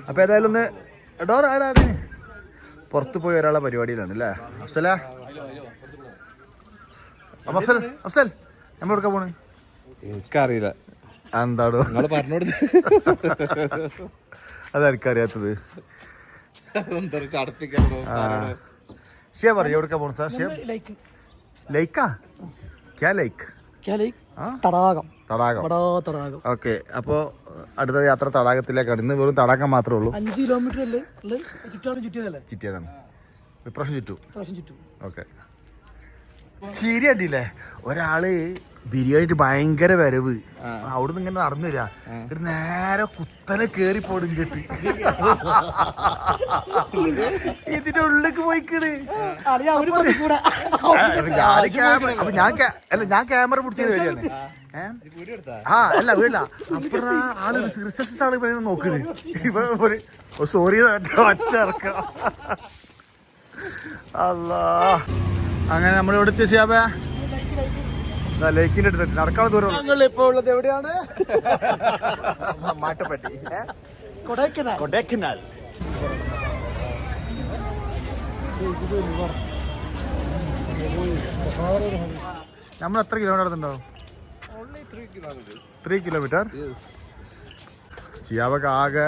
അപ്പൊ ഏതായാലും ഒന്ന് പുറത്ത് പോയി ഒരാളെ പരിപാടിയിലാണ് അല്ലേ അഫ്സല? അഫ്സൽ അഫ്സൽ നമ്മൾ എടുക്കാൻ പോണ്? എനിക്കറിയില്ല. എന്താടോ നിങ്ങൾ പറഞ്ഞോട്. അതെനിക്കറിയാത്തത്. ഷിയ പറയും എവിടെക്കാ പോണു സാർ? ഷിയ ലൈക്കാ? ക്യാ ലൈക്ക്? തടാകം. തടാകം. ഓക്കെ, അപ്പോ അടുത്ത യാത്ര തടാകത്തിലേക്കാണ്. ഇന്ന് വെറും തടാകം മാത്രമേ ഉള്ളൂ. 5 കിലോമീറ്റർ ചുറ്റിയതാണ്. ഇപ്രാവശ്യം ചുറ്റും. ഓക്കെ. ചിരി അടിയില്ലേ? ഒരാള് ബിരിയാണി ഭയങ്കര വരവ്, അവിടുന്ന് ഇങ്ങനെ നടന്നു വരാ, എന്നിട്ട് നേരെ കുത്തനെ കേറി പോടും കേട്ട് ഇതിന്റെ ഉള്ളിലേക്ക് പോയിക്കണ്. ഞാൻ ക്യാമറ പിടിച്ചത് വരികയാണ്. അല്ല വീടില്ല. അപ്പഴാ ആള് റിസപ്ഷനിൽ ആള് നോക്കണ്. സോറി ഒറ്റ ഇറക്കാം. അല്ലാ, അങ്ങനെ നമ്മളിവിടെ എത്തിയ ശാപ ലേക്കിന്റെ അടുത്ത് നടക്കാനുള്ള ദൂരം. ഞങ്ങൾ ഇപ്പോൾ ഉള്ളത് എവിടെയാണ്? മാട്ടുപ്പെട്ടി, കൊടൈക്കനാൽ. നമ്മൾ എത്ര കിലോമീറ്റർ അടുത്തുണ്ടാവും? 3 കിലോമീറ്റർ. സിയാബൊക്കെ ആകെ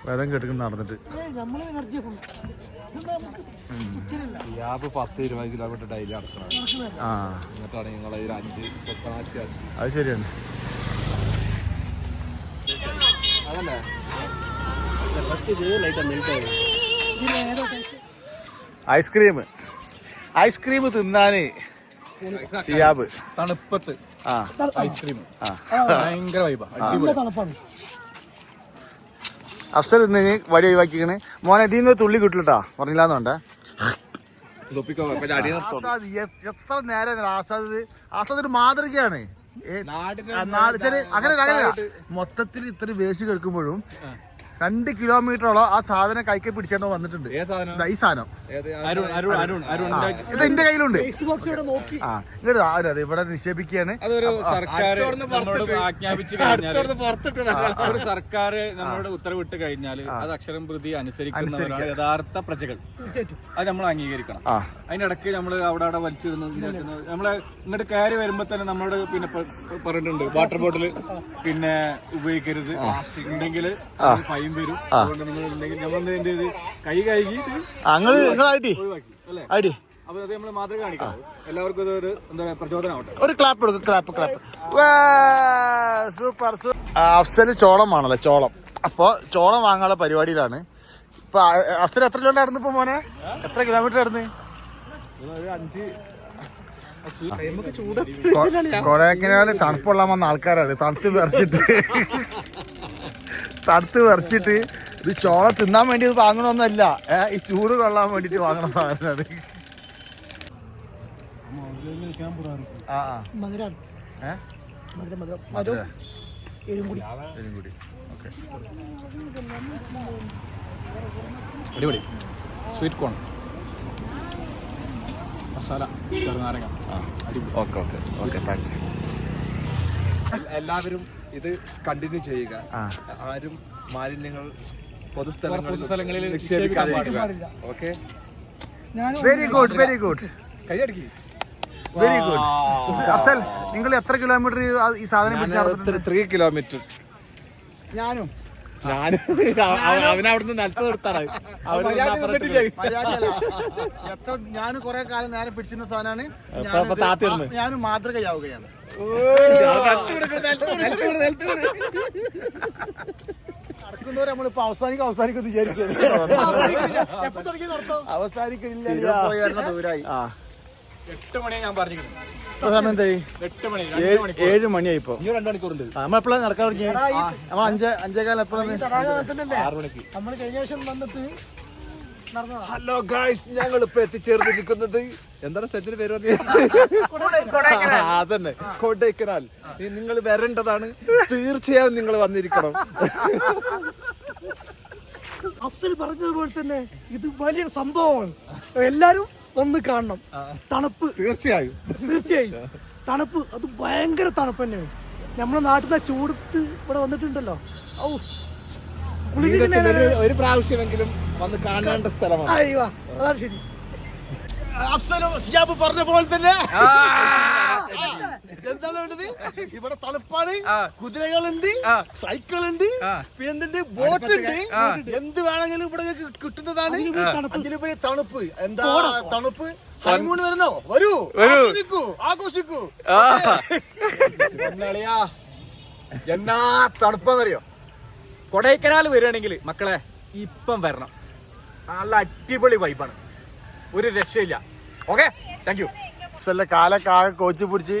വേദം കേട്ടിട്ട് നടന്നിട്ട്. 10-20 കിലോമീറ്റർ ഡെയിലി നടക്കണം. എന്നിട്ടാണ് നിങ്ങൾ 5 അത് ശരിയാണ്. അതല്ലേ ഐസ്ക്രീം തിന്നാന് സിയാബ്. തണുപ്പത്ത് ഐസ്ക്രീം ഭയങ്കര വൈബാ. അഫ്സൽ ഇന്ന് വടി ഒഴിവാക്കിക്കണ്. മോനെ ഇതിന്ന് തുള്ളി കിട്ടില്ലട്ടാ, പറഞ്ഞില്ലാന്നോണ്ടേ. എത്ര നേരം ആസാദ് ഒരു മാതൃകയാണ്. അങ്ങനെ മൊത്തത്തിൽ ഇത്ര വേസ്റ്റ് കേൾക്കുമ്പോഴും 2 കിലോമീറ്ററോളം ആ സാധനം കൈക്ക് പിടിച്ചോ വന്നിട്ടുണ്ട്. ഈ സാധനം ഇത് എന്റെ കയ്യിലുണ്ട്. ഇവിടെ നിക്ഷേപിക്കുകയാണ്. സർക്കാർ നമ്മളോട് ഉത്തരവിട്ട് കഴിഞ്ഞാൽ അത് അക്ഷരം പ്രതി അനുസരിക്കുന്നവരാണ് യഥാർത്ഥ പ്രജകൾ. അത് നമ്മൾ അംഗീകരിക്കണം. അതിനിടയ്ക്ക് നമ്മൾ അവിടെ വലിച്ചിരുന്നു നമ്മളെ ഇങ്ങോട്ട് കയറി വരുമ്പോ തന്നെ നമ്മളോട് പിന്നെ പറഞ്ഞിട്ടുണ്ട് വാട്ടർ ബോട്ടിൽ പിന്നെ ഉപയോഗിക്കരുത്, ഉണ്ടെങ്കിൽ ഫൈൻ വരും. അതുകൊണ്ട് നിങ്ങൾ ഉണ്ടെങ്കിൽ നമ്മൾ എന്ത് ചെയ്ത് കൈ കഴുകിയിട്ട് ഒഴിവാക്കി അല്ലേ? അപ്പൊ അത് നമ്മൾ മാതൃക കാണിക്കണം. എല്ലാവർക്കും ഇതൊരു എന്താ പ്രചോദനമാവട്ടെ. ഒരു ക്ലാപ്പ് കൊടുക്കും. ക്ലാപ്പ്. സൂപ്പർ. അഫ്സല് ചോളമാണല്ലോ, ചോളം. അപ്പൊ ചോളം വാങ്ങാനുള്ള പരിപാടിയിലാണ് ഇപ്പൊ. അഫ്സൽ എത്ര കിലോമീറ്റർ നടന്നു ഇപ്പൊ മോനെ? എത്ര കിലോമീറ്റർ നടന്ന്? കൊടൈക്കനാല് തണുപ്പുള്ള വന്ന ആൾക്കാരാണ്. തണുത്ത് വിറച്ചിട്ട് ഇത് ചോളം തിന്നാൻ വേണ്ടി വാങ്ങണമെന്നല്ല, ഈ ചൂട് കൊള്ളാൻ വേണ്ടിട്ട് വാങ്ങണ സാധനമാണ്. അടിപൊളി സ്വീറ്റ് കോൺ മസാല ചെറുനാരങ്ങ. എല്ലാവരും ഇത് കണ്ടിന്യൂ ചെയ്യുക. ആരും മാലിന്യങ്ങൾ പൊതുസ്ഥലങ്ങളിൽ നിക്ഷേപിക്കാതിരിക്കുക. Okay, very good. കൈയടിക്ക്. Very good. അഫ്സൽ, നിങ്ങൾ എത്ര കിലോമീറ്റർ ഈ സാധനം പിടിച്ച്? 3 കിലോമീറ്റർ. ഞാനും അവനവിടുന്ന് നിലത്ത് നിർത്താറ്. ഞാൻ കുറെ കാലം നേരം പിടിച്ചിരുന്ന സാധനമാണ്. ഞാനും മാതൃകയാവുകയാണ്. നടക്കുന്നവരെ നമ്മളിപ്പോ അവസാനിക്കും വിചാരിക്കുകയാണ്. അവസാനിക്കില്ല. ദൂരായി. 8 മണിയാണ് ഞാൻ പറഞ്ഞിരിക്കുന്നത്. സമയം എന്തായി? 8 മണി. 7 മണിയായി ഇപ്പൊ. 2 മണിക്കൂറുണ്ട്. നമ്മളെപ്പോഴാണ് നടക്കാൻ തുടങ്ങിയത്? നമ്മൾ 5:15 എപ്പോഴാണ്? 6 മണിക്ക്. നമ്മള് കഴിഞ്ഞ വർഷം വന്നിട്ട് ഹലോ ഗായ്സ്, ഞങ്ങൾ ഇപ്പൊ എത്തിച്ചേർന്നിരിക്കുന്നത് എന്താണ് സ്ഥലത്തിന്റെ പേര് പറഞ്ഞത്? അതന്നെ, കൊടൈക്കനാൽ. നിങ്ങൾ വരേണ്ടതാണ്. തീർച്ചയായും നിങ്ങൾ വന്നിരിക്കണം. അഫ്സൽ പറഞ്ഞതുപോലെ തന്നെ ഇത് വലിയൊരു സംഭവമാണ്. എല്ലാരും വന്ന് കാണണം. തണുപ്പ് തീർച്ചയായും തണുപ്പ്, അത് ഭയങ്കര തണുപ്പ് തന്നെയാണ്. നമ്മുടെ നാട്ടിലെ ചൂടത്ത് ഇവിടെ വന്നിട്ടുണ്ടല്ലോ. ഒരു പ്രാവശ്യമെങ്കിലും വന്ന് കാണേണ്ട സ്ഥലമാണ്. അയ്യോ അതാണ് ശരി. അഫ്സലും സിയാബ് പറഞ്ഞ പോലെ തന്നെ എന്താണ് വേണ്ടത്? ഇവിടെ തണുപ്പാണ്, കുതിരകളുണ്ട്, സൈക്കിളുണ്ട്, പിന്നെന്തുണ്ട്, ബോട്ടുണ്ട്, എന്ത് വേണമെങ്കിലും ഇവിടെ കിട്ടുന്നതാണ്. അതിനുപരി തണുപ്പ്. എന്താ തണുപ്പ്? ഹണിമൂണ് വരണോ? വരൂ, ആഘോഷിക്കൂ. എന്നാ തണുപ്പെന്നറിയോ? കൊടൈക്കനാൽ വരികയാണെങ്കിൽ മക്കളെ ഇപ്പം വരണം. നല്ല അടിപൊളി വൈബാണ്, ഒരു രക്ഷയില്ല. Okay, thank you. കാലക്കാകെ കോച്ച് പിടിച്ച്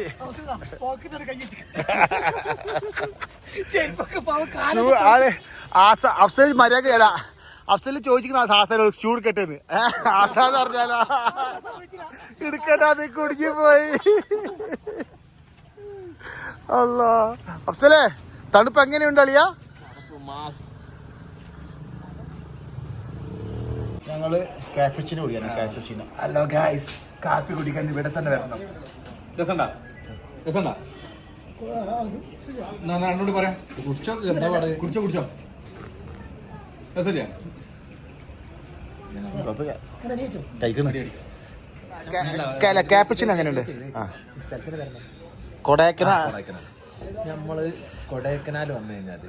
അഫ്സൽ മര്യാദ അല്ല, അഫ്സൽ ചോദിക്കുന്ന ആസാനോട് ഷൂ എടുക്കട്ടെന്ന്. ആസാന്ന് പറഞ്ഞാലോ എടുക്കട്ടെ, അത് കുടുങ്ങി പോയി. അല്ലാ അഫ്സലേ, തണുപ്പ് എങ്ങനെയുണ്ട് അളിയാ? ഞങ്ങള് കാപ്പിച്ചിനോ കുടിക്കാൻ. കാപ്പിച്ചിനോ. ഹലോ ഗായ്സ്, കാപ്പി കുടിക്കാൻ ഇവിടെ തന്നെ വരണം. രസണ്ടാ? എന്നോട് പറയാം. കുടിച്ചോ രസമില്ല? കാപ്പിച്ചിനോ എങ്ങനെയുണ്ട്? കൊടൈക്കനാൽ നമ്മള് കൊടൈക്കനാൽ വന്നു കഴിഞ്ഞാൽ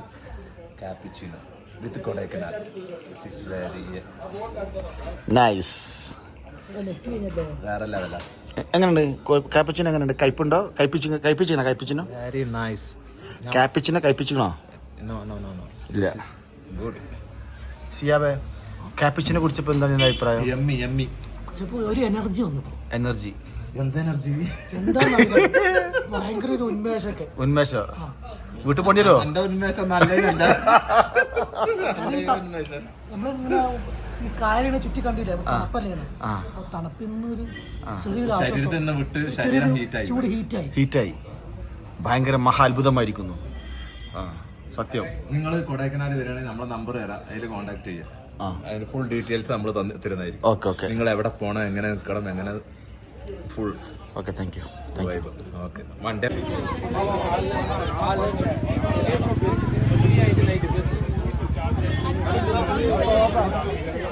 cappuccino with Kodaikanal very nice. വേറെ ലെവലാ. എങ്ങനെയുണ്ട് കാപ്പിച്ചിനോ? എങ്ങനെയുണ്ട്? കയ്പുണ്ടോ? കയ്പിച്ചിനോ? Very nice. കയ്പിച്ചിനോ? നോ ഇല്ല. ഗുഡ്. സിയാബേ, കാപ്പിച്ചിനെ കുറിച്ചപ്പോ എന്താണ് നിന്റെ അഭിപ്രായം? യമ്മി. ഒരു എനർജി വന്നു. എനർജി എന്തെനർജി? എന്താണ് ഭയങ്കര ഒരു ഉന്മേഷമൊക്കെ. ഉന്മേഷം വീട്ടിൽ പോണ്ടിയല്ലോ. എന്റെ ഉന്മേഷം നല്ലതല്ല. നമ്മളിങ്ങനെ ഈ കാര്യം ചുറ്റി കണ്ടില്ലേ, തണുപ്പല്ലേ? തണുപ്പിന്നൊരു ചൂട് ഹീറ്റായി ഭയങ്കര മഹാ അത്ഭുതമായിരിക്കുന്നു. സത്യം. നിങ്ങൾ കൊടൈക്കനാൽ വരികയാണെങ്കിൽ നമ്മളെ നമ്പർ തരാം, അതിൽ കോൺടാക്ട് ചെയ്യാം. അതിന് ഫുൾ ഡീറ്റെയിൽസ് നമ്മൾ തരുന്നതായിരിക്കും. ഓക്കെ. നിങ്ങൾ എവിടെ പോകണം, എങ്ങനെ നിൽക്കണം, എങ്ങനെ full. Okay, thank U. Okay, one day.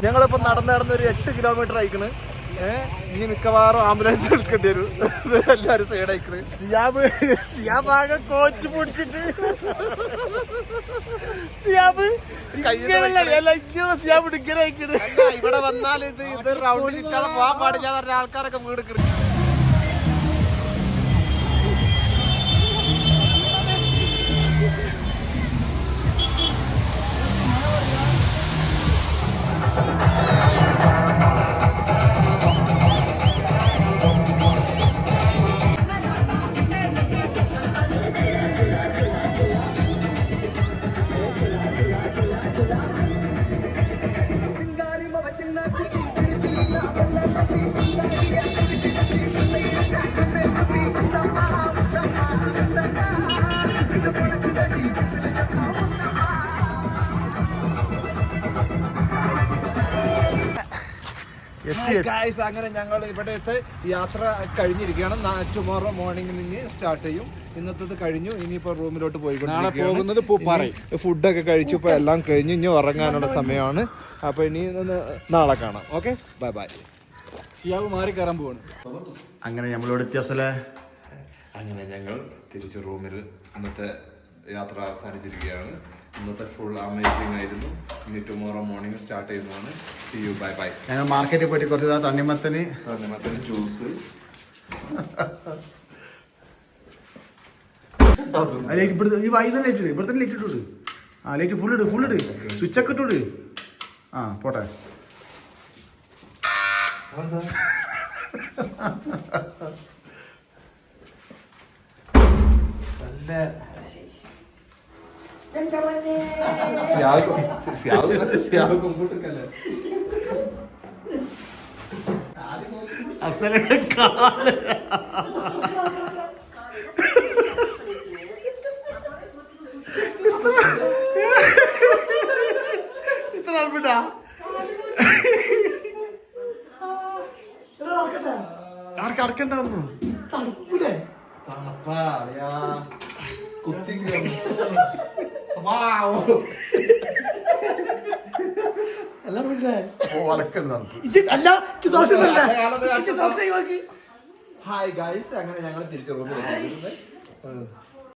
ഞങ്ങളിപ്പോ നടന്നൊരു 8 കിലോമീറ്റർ അയക്കണ്. ഇനി മിക്കവാറും ആംബുലൻസ് എടുക്കേണ്ടി വരും. എല്ലാരും സൈഡ് അയക്കണ്. സിയാബ് ആകെ കോച്ച് പിടിച്ചിട്ട് സിയാബ് ഇങ്ങനെ അയക്കണ്. ഇവിടെ വന്നാൽ ഇത് റൗണ്ടിൽ ഇട്ടാതെ പോകാൻ പാടില്ല പറഞ്ഞ ആൾക്കാരൊക്കെ വീട് കിടക്കും. അങ്ങനെ ഞങ്ങൾ ഇവിടത്തെ യാത്ര കഴിഞ്ഞിരിക്കുകയാണ്. ടുമോറോ മോർണിംഗ് സ്റ്റാർട്ട് ചെയ്യും. ഇന്നത്തെ കഴിഞ്ഞു. ഇനിയിപ്പോ റൂമിലോട്ട് പോയിക്കൊണ്ടിരിക്കുകയാണ്. ഫുഡൊക്കെ കഴിച്ചു, ഇപ്പൊ എല്ലാം കഴിഞ്ഞു. ഇനി ഉറങ്ങാനുള്ള സമയമാണ്. അപ്പൊ ഇനി നാളെ കാണാം. Okay, bye bye. മാറി കയറാൻ പോവാണ്. അങ്ങനെ നമ്മളോട് വ്യത്യാസല്ലേ. അങ്ങനെ ഞങ്ങൾ തിരിച്ച് റൂമിൽ ഇന്നത്തെ യാത്ര അവസാനിച്ചിരിക്കുകയാണ്. ഇന്നത്തെ ഫുൾ അമേസിംഗ് ആയിരുന്നു. ഇനി ടുമോറോ മോർണിംഗ് സ്റ്റാർട്ട് ചെയ്യുന്നതാണ്. See you, bye bye. ഞങ്ങൾ മാർക്കറ്റിൽ പോയിട്ട് കുറച്ച് തണ്ണിമത്തന് ജ്യൂസ്. ഈ വൈകുന്നേരം ലൈറ്റ് ഇട്. ഇവിടുത്തെ ലൈറ്റ് ഇട്ടോട്. ലൈറ്റ് ഫുൾ ഇട്. സ്വിച്ച് ഒക്കെ ഇട്ടോട്. പോട്ടെ. ഇത്ര ആൾപ്പെട്ടാ അടക്കണ്ടാവുന്നു. കുത്തി എല്ലാം മനസ്സിലായി. വളക്കരുത് തണുപ്പ്. അല്ല സോക്സ് ഒഴിവാക്കി. ഹായ് ഗൈസ്, അങ്ങനെ ഞങ്ങൾ തിരിച്ചു റൂമിൽ